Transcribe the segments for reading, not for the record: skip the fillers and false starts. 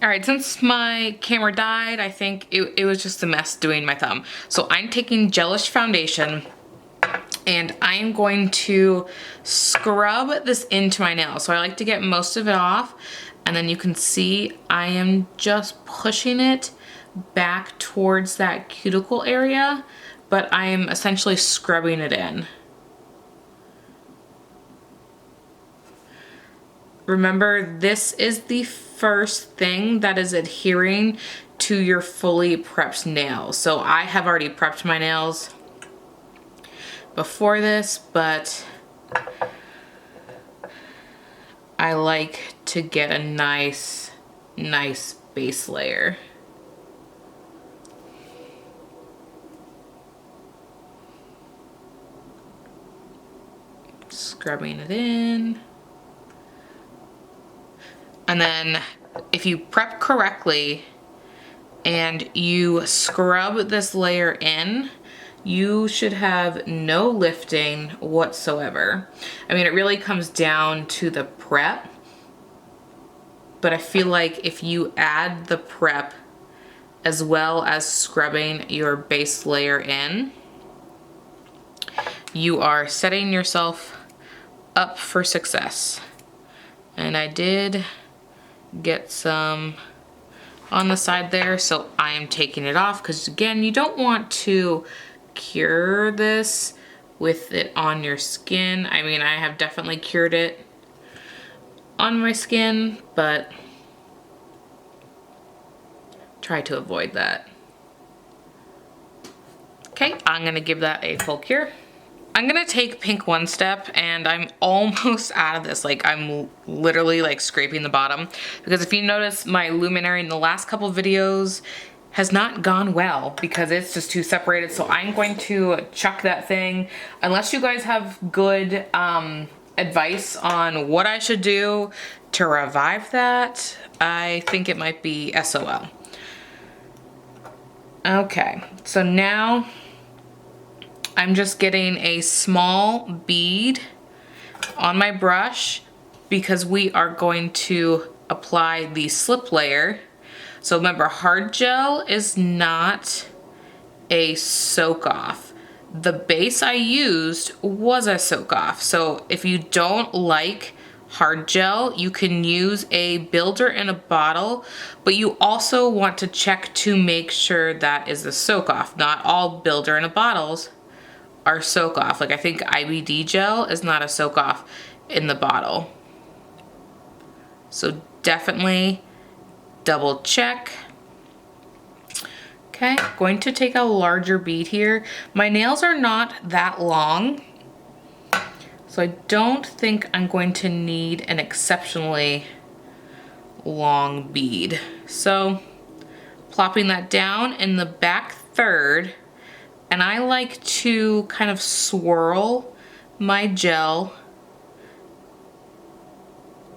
All right, since my camera died, I think it was just a mess doing my thumb. So I'm taking gelish foundation and I'm going to scrub this into my nail. So I like to get most of it off, and then you can see I am just pushing it back towards that cuticle area, but I am essentially scrubbing it in. Remember, this is the first thing that is adhering to your fully prepped nails. So I have already prepped my nails before this, but I like to get a nice base layer. Scrubbing it in. And then if you prep correctly and you scrub this layer in, you should have no lifting whatsoever. I mean, it really comes down to the prep, but I feel like if you add the prep as well as scrubbing your base layer in, you are setting yourself up for success. And I did get some on the side there, so I am taking it off because, again, you don't want to cure this with it on your skin. I mean, I have definitely cured it on my skin, but try to avoid that. Okay, I'm gonna give that a full cure. I'm gonna take pink one step, and I'm almost out of this. Like, I'm literally like scraping the bottom, because if you notice, my luminary in the last couple videos has not gone well because it's just too separated. So I'm going to chuck that thing. Unless you guys have good advice on what I should do to revive that, I think it might be SOL. Okay, so now I'm just getting a small bead on my brush because we are going to apply the slip layer. So remember, hard gel is not a soak off. The base I used was a soak off. So if you don't like hard gel, you can use a builder in a bottle, but you also want to check to make sure that is a soak off. Not all builder in a bottles are soak off. Like, I think IBD gel is not a soak off in the bottle. So definitely double check. Okay, going to take a larger bead here. My nails are not that long, so I don't think I'm going to need an exceptionally long bead. So plopping that down in the back third, and I like to kind of swirl my gel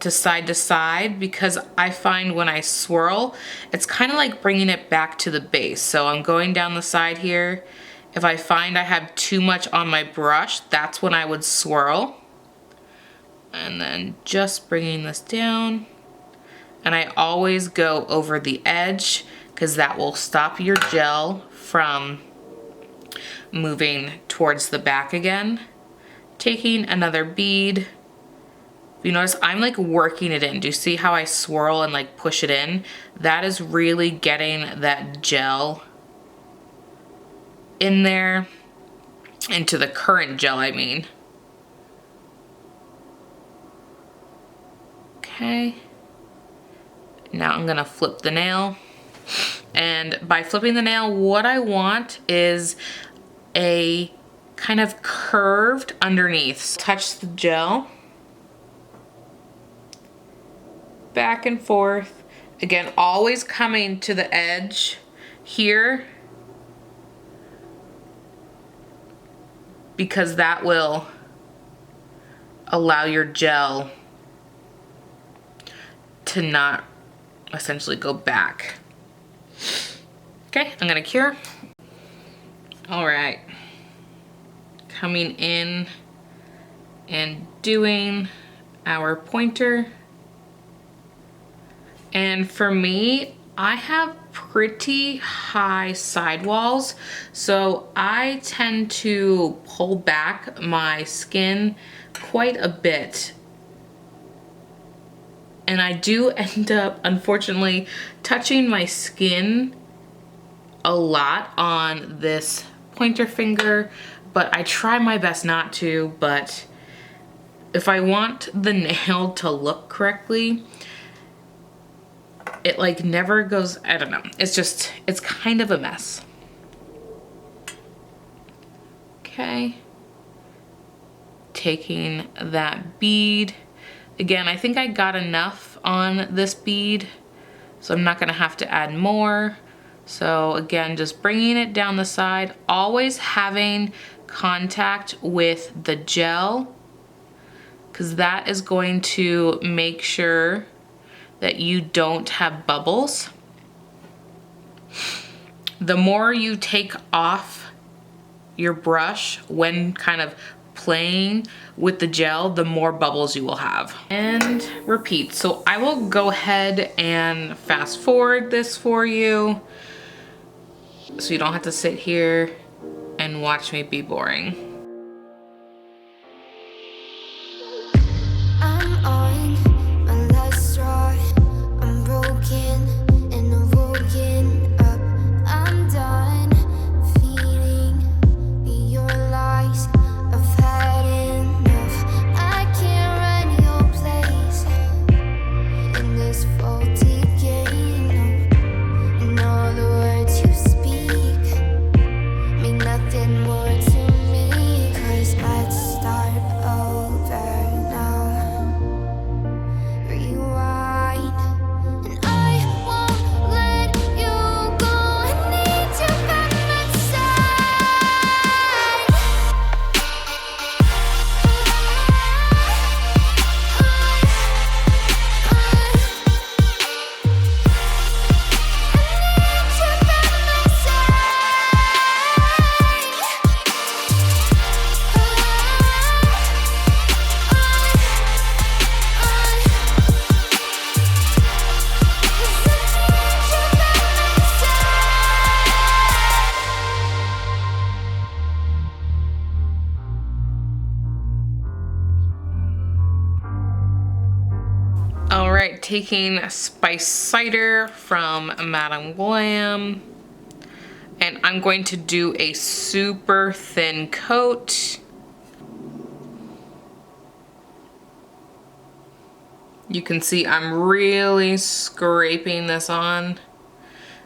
to side because I find when I swirl, it's kind of like bringing it back to the base. So I'm going down the side here. If I find I have too much on my brush, that's when I would swirl. And then just bringing this down. And I always go over the edge because that will stop your gel from moving towards the back again. Taking another bead. You notice I'm like working it in. Do you see how I swirl and like push it in? That is really getting that gel in there, into the current gel, I mean. Okay. Now I'm gonna flip the nail. And by flipping the nail, what I want is a kind of curved underneath. Touch the gel. Back and forth. Again, always coming to the edge here, because that will allow your gel to not essentially go back. Okay, I'm gonna cure. All right, coming in and doing our pointer. And for me, I have pretty high sidewalls, so I tend to pull back my skin quite a bit. And I do end up, unfortunately, touching my skin a lot on this pointer finger, but I try my best not to. But if I want the nail to look correctly, it like never goes, I don't know. It's kind of a mess. Okay. Taking that bead. Again, I think I got enough on this bead, so I'm not gonna have to add more. So again, just bringing it down the side, always having contact with the gel, because that is going to make sure that you don't have bubbles. The more you take off your brush when kind of playing with the gel, the more bubbles you will have. And repeat. So I will go ahead and fast forward this for you, so you don't have to sit here and watch me be boring. All right, taking Spice Cider from Madame Glam, and I'm going to do a super thin coat. You can see I'm really scraping this on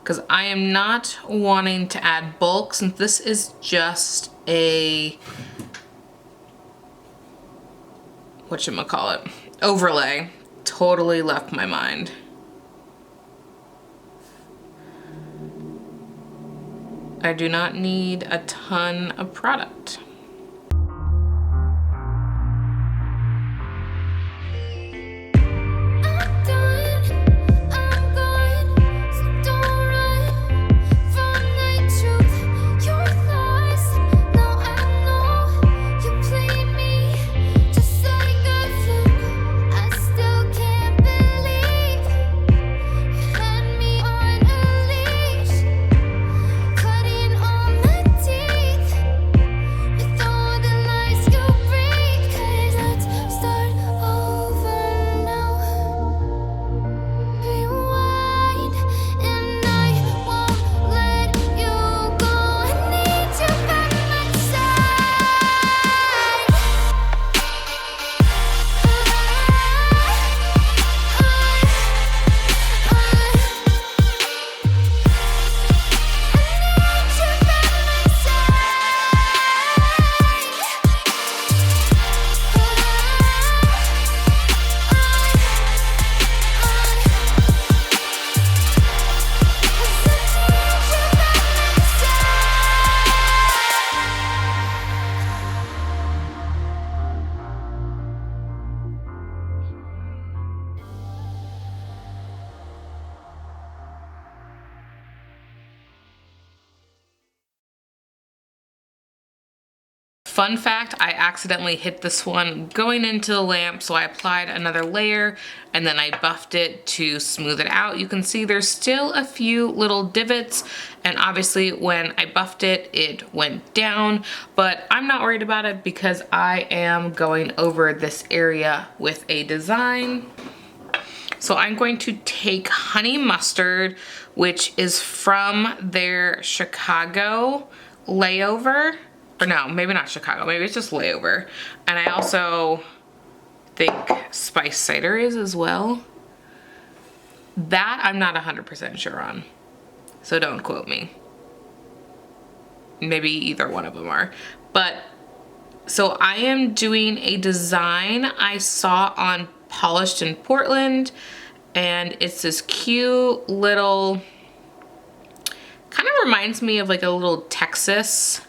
because I am not wanting to add bulk, since this is just a, whatchamacallit, overlay. Totally left my mind. I do not need a ton of product. With Fun fact, I accidentally hit this one going into the lamp, so I applied another layer and then I buffed it to smooth it out. You can see there's still a few little divots, and obviously when I buffed it, it went down, but I'm not worried about it because I am going over this area with a design. So I'm going to take Honey Mustard, which is from their Chicago layover. Or no, maybe not Chicago, maybe it's just layover. And I also think Spice Cider is as well. That I'm not 100% sure on, so don't quote me. Maybe either one of them are. But, so I am doing a design I saw on Polished in Portland, and it's this cute little, kind of reminds me of like a little Texas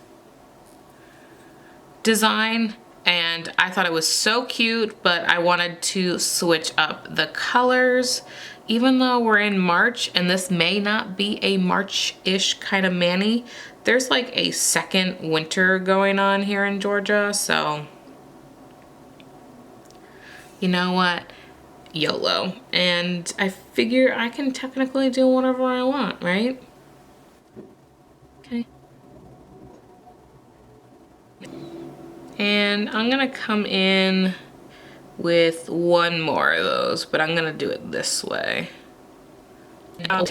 design, and I thought it was so cute, but I wanted to switch up the colors. Even though we're in March and this may not be a March-ish kind of mani, there's like a second winter going on here in Georgia, so you know what? YOLO. And I figure I can technically do whatever I want, right? Okay. And I'm gonna come in with one more of those, but I'm gonna do it this way. All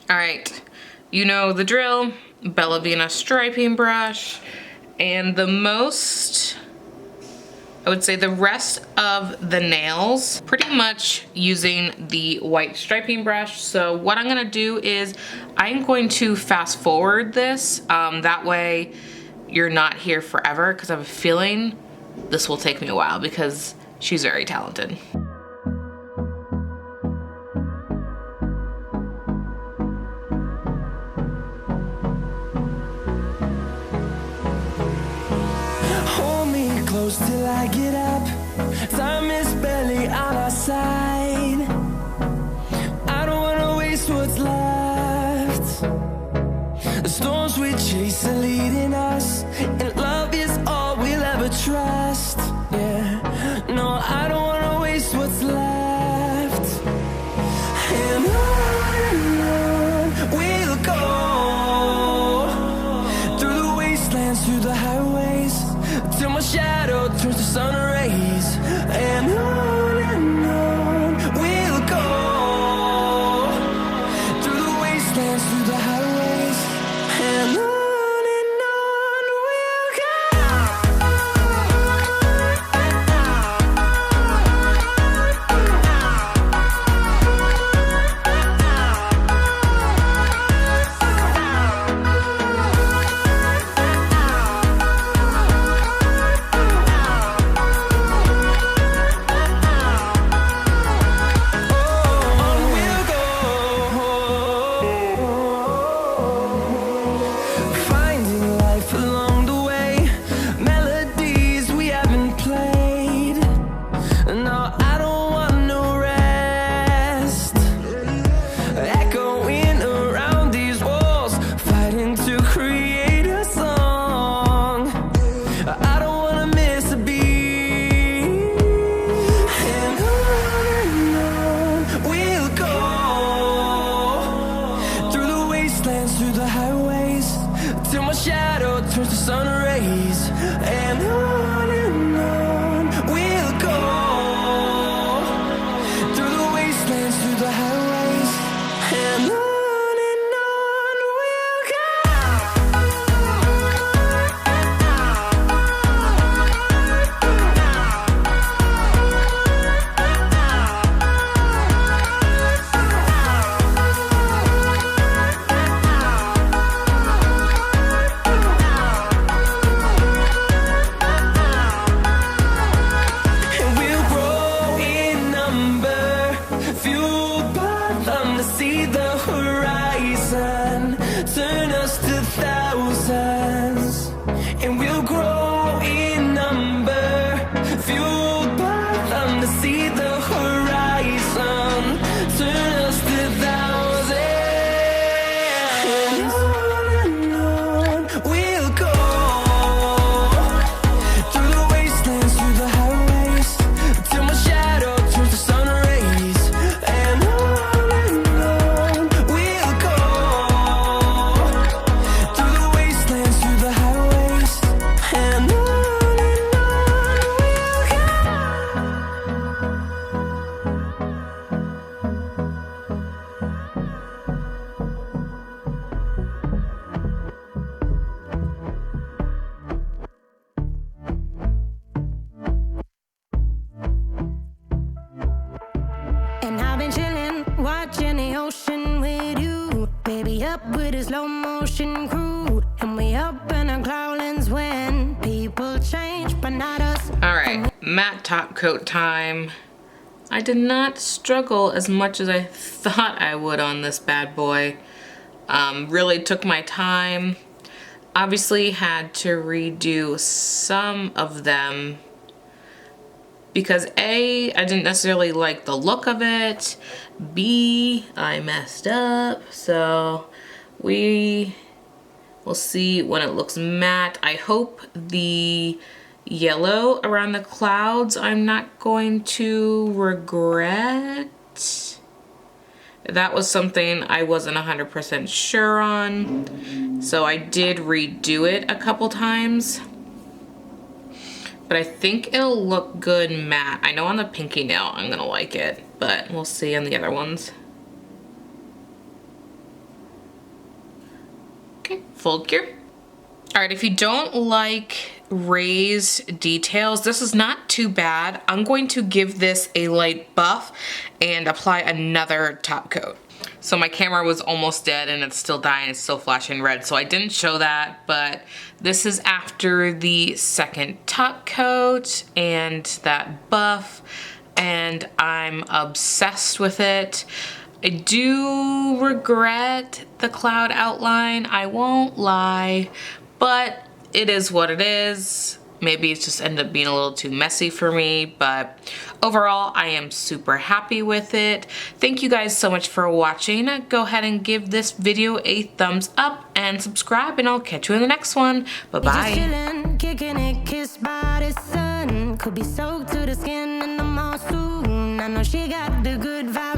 right, you know the drill. Bella Vena striping brush, and the most, I would say the rest of the nails pretty much using the white striping brush. So what I'm gonna do is I'm going to fast forward this, that way you're not here forever, because I have a feeling this will take me a while because she's very talented. Till I get up, time is barely on our side. I don't wanna waste what's left. The storms we chase are leading us, and love is all we'll ever trust. Yeah, no, I don't wanna waste what's left. And on we'll go, through the wastelands, through the highways, till my shadow turns to sun rays. And on we'll go, through the wastelands, through the highways, and on we'll with a slow motion crew, and we up in our growlings when people change, but not us. All right, matte top coat time. I did not struggle as much as I thought I would on this bad boy. Really took my time. Obviously had to redo some of them because A, I didn't necessarily like the look of it. B, I messed up. So we will see when it looks matte. I hope the yellow around the clouds I'm not going to regret. That was something I wasn't 100% sure on. So I did redo it a couple times. But I think it'll look good matte. I know on the pinky nail I'm gonna like it, but we'll see on the other ones. Okay, full cure. All right, if you don't like raised details, this is not too bad. I'm going to give this a light buff and apply another top coat. So my camera was almost dead and it's still dying, it's still flashing red, so I didn't show that, but this is after the second top coat and that buff, and I'm obsessed with it. I do regret the cloud outline, I won't lie, but it is what it is. Maybe it's just ended up being a little too messy for me, but overall I am super happy with it. Thank you guys so much for watching. Go ahead and give this video a thumbs up and subscribe, and I'll catch you in the next one. Bye-bye. Chillin', kicking it, kissed by the sun. Could be soaked to the skin in the mall soon. I know she got the good vibe.